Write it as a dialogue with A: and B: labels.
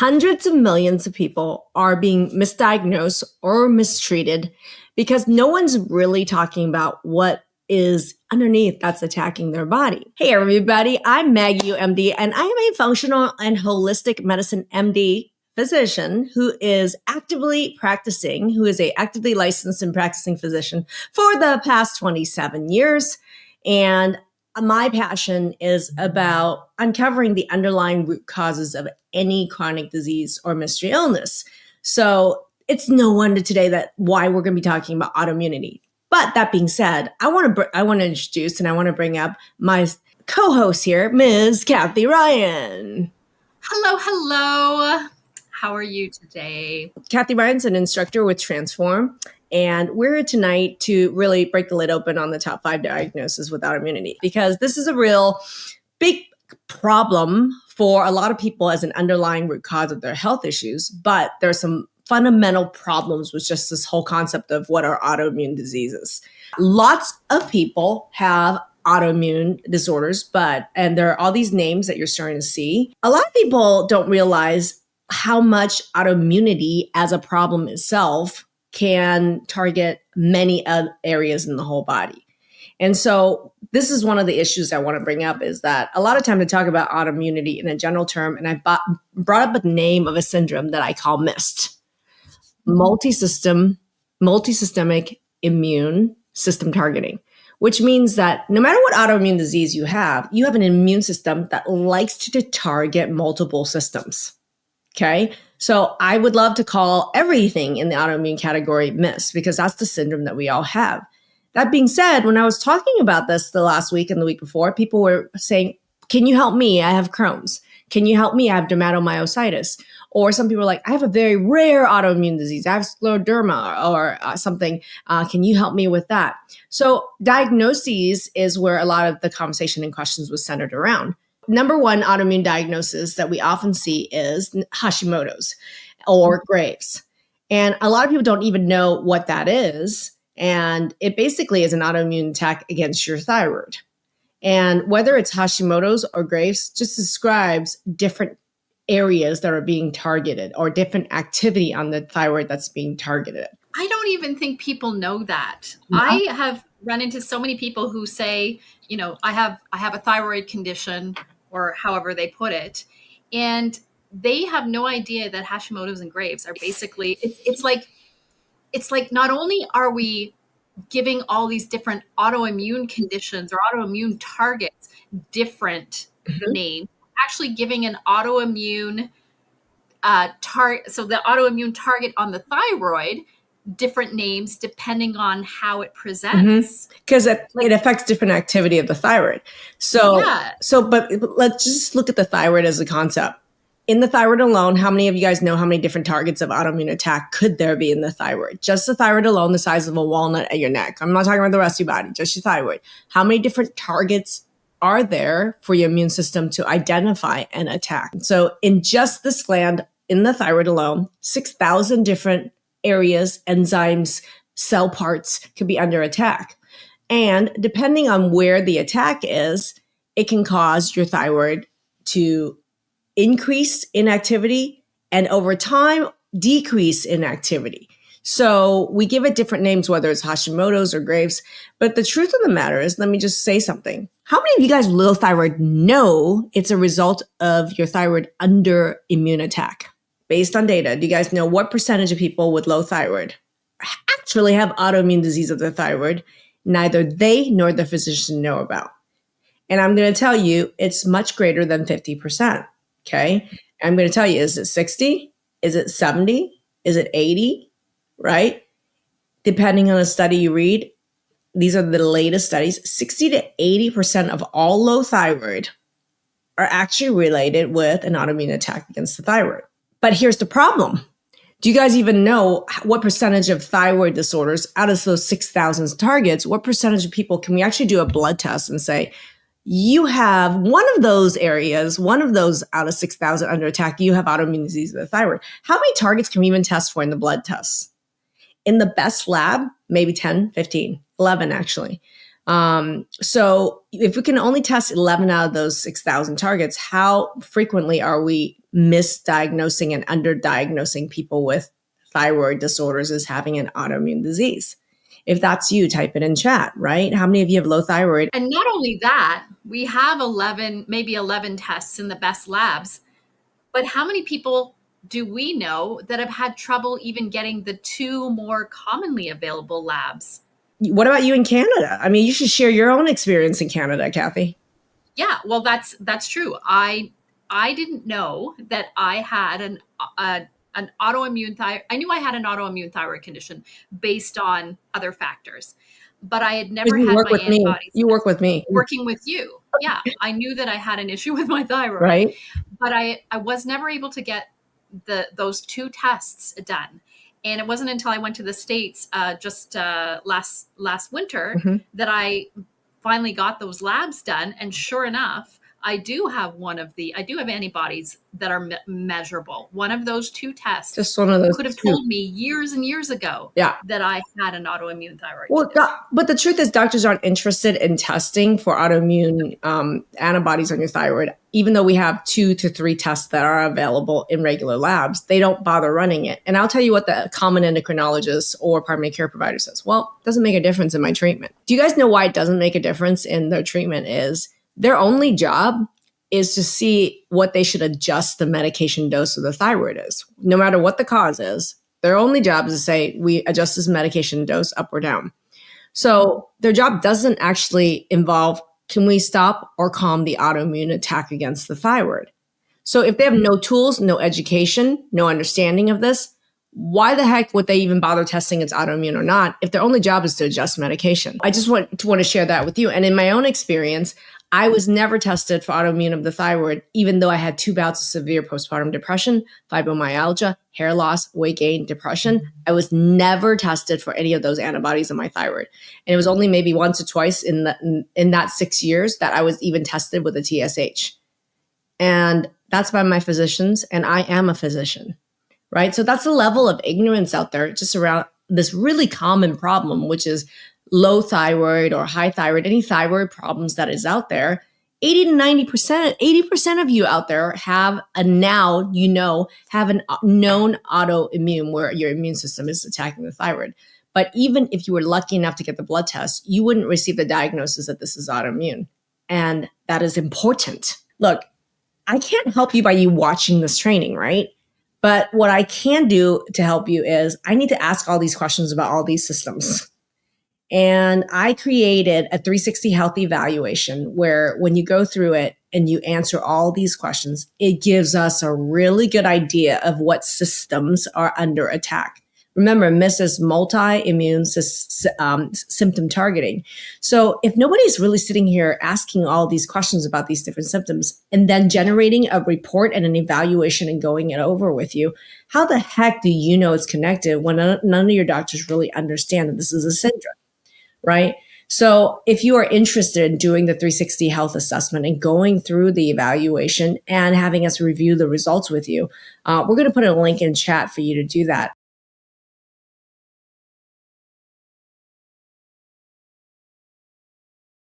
A: Hundreds of millions of people are being misdiagnosed or mistreated because no one's really talking about what is underneath that's attacking their body. Hey, everybody, I'm Maggie, MD, and I am a functional and holistic medicine MD physician who is actively licensed and practicing physician for the past 27 years. And my passion is about uncovering the underlying root causes of any chronic disease or mystery illness. So it's no wonder today that why we're going to be talking about autoimmunity. But that being said, I want to introduce and I want to bring up my co-host here, Ms. Kathy Ryan.
B: Hello. How are you today?
A: Kathy Ryan's an instructor with Transform. And we're here tonight to really break the lid open on the top 5 diagnoses with autoimmunity, because this is a real big problem for a lot of people as an underlying root cause of their health issues. But there's some fundamental problems with just this whole concept of what are autoimmune diseases. Lots of people have autoimmune disorders, and there are all these names that you're starting to see. A lot of people don't realize how much autoimmunity as a problem itself can target many areas in the whole body. And so this is one of the issues I want to bring up, is that a lot of time to talk about autoimmunity in a general term, and I brought up a name of a syndrome that I call MIST, multisystemic immune system targeting, which means that no matter what autoimmune disease you have an immune system that likes to target multiple systems. Okay. So I would love to call everything in the autoimmune category MIST, because that's the syndrome that we all have. That being said, when I was talking about this the last week and the week before, people were saying, can you help me? I have Crohn's. Can you help me? I have dermatomyositis. Or some people are like, I have a very rare autoimmune disease. I have scleroderma or something. Can you help me with that? So diagnoses is where a lot of the conversation and questions was centered around. Number one autoimmune diagnosis that we often see is Hashimoto's or Graves'. And a lot of people don't even know what that is. And it basically is an autoimmune attack against your thyroid. And whether it's Hashimoto's or Graves' just describes different areas that are being targeted or different activity on the thyroid that's being targeted.
B: I don't even think people know that.
A: No.
B: I have run into so many people who say, I have a thyroid condition, or however they put it, and they have no idea that Hashimoto's and Graves' are basically, it's like not only are we giving all these different autoimmune conditions or autoimmune targets different names, actually giving an autoimmune target, so the autoimmune target on the thyroid, different names depending on how it presents.
A: Because it affects different activity of the thyroid. But let's just look at the thyroid as a concept. In the thyroid alone, how many of you guys know how many different targets of autoimmune attack could there be in the thyroid? Just the thyroid alone, the size of a walnut at your neck. I'm not talking about the rest of your body, just your thyroid. How many different targets are there for your immune system to identify and attack? So in just this gland, in the thyroid alone, 6,000 different areas, enzymes, cell parts could be under attack. And depending on where the attack is, it can cause your thyroid to increase in activity and over time decrease in activity. So we give it different names, whether it's Hashimoto's or Graves'. But the truth of the matter is, let me just say something. How many of you guys with low thyroid know it's a result of your thyroid under immune attack? Based on data, do you guys know what percentage of people with low thyroid actually have autoimmune disease of the thyroid? Neither they nor the physician know about. And I'm going to tell you, it's much greater than 50%. Okay. I'm going to tell you, is it 60? Is it 70? Is it 80? Right? Depending on the study you read, these are the latest studies. 60 to 80% of all low thyroid are actually related with an autoimmune attack against the thyroid. But here's the problem. Do you guys even know what percentage of thyroid disorders out of those 6,000 targets, what percentage of people can we actually do a blood test and say, you have one of those areas, one of those out of 6,000 under attack, you have autoimmune disease of the thyroid. How many targets can we even test for in the blood tests? In the best lab, maybe 10, 15, 11 actually. So if we can only test 11 out of those 6,000 targets, how frequently are we misdiagnosing and underdiagnosing people with thyroid disorders as having an autoimmune disease? If that's you, type it in chat, right? How many of you have low thyroid?
B: And not only that, we have 11, maybe 11 tests in the best labs, but how many people do we know that have had trouble even getting the 2 more commonly available labs?
A: What about you in Canada? I mean, you should share your own experience in Canada, Kathy.
B: Yeah, well, that's true. I didn't know that I had an autoimmune thyroid. I knew I had an autoimmune thyroid condition based on other factors, but I had never
A: You
B: had
A: work
B: my
A: with me.
B: antibodies.
A: You work with me.
B: Working with you. Yeah, I knew that I had an issue with my thyroid,
A: right?
B: But I was never able to get those 2 tests done. And it wasn't until I went to the States just last winter that I finally got those labs done. And sure enough, I do have antibodies that are measurable. One of those 2 tests
A: just one of those
B: could have told me years and years ago that I had an autoimmune thyroid condition.
A: But the truth is doctors aren't interested in testing for autoimmune antibodies on your thyroid. Even though we have 2 to 3 tests that are available in regular labs, they don't bother running it. And I'll tell you what the common endocrinologist or primary care provider says. Well, it doesn't make a difference in my treatment. Do you guys know why it doesn't make a difference in their treatment? Is their only job is to see what they should adjust the medication dose of the thyroid is. No matter what the cause is, their only job is to say, we adjust this medication dose up or down. So their job doesn't actually involve, can we stop or calm the autoimmune attack against the thyroid? So if they have no tools, no education, no understanding of this, why the heck would they even bother testing it's autoimmune or not if their only job is to adjust medication? I just want to share that with you. And in my own experience, I was never tested for autoimmune of the thyroid, even though I had 2 bouts of severe postpartum depression, fibromyalgia, hair loss, weight gain, depression. I was never tested for any of those antibodies on my thyroid. And it was only maybe once or twice in that 6 years that I was even tested with a TSH. And that's by my physicians, and I am a physician, right? So that's the level of ignorance out there just around this really common problem, which is low thyroid or high thyroid, any thyroid problems that is out there. 80 to 90%, 80% of you out there have a known autoimmune where your immune system is attacking the thyroid. But even if you were lucky enough to get the blood test, you wouldn't receive the diagnosis that this is autoimmune. And that is important. Look, I can't help you by you watching this training, right? But what I can do to help you is I need to ask all these questions about all these systems. And I created a 360 health evaluation where when you go through it and you answer all these questions, it gives us a really good idea of what systems are under attack. Remember, MISS is multi-immune symptom targeting. So if nobody's really sitting here asking all these questions about these different symptoms and then generating a report and an evaluation and going it over with you, how the heck do you know it's connected when none of your doctors really understand that this is a syndrome? Right? So if you are interested in doing the 360 health assessment and going through the evaluation and having us review the results with you, we're going to put a link in chat for you to do that.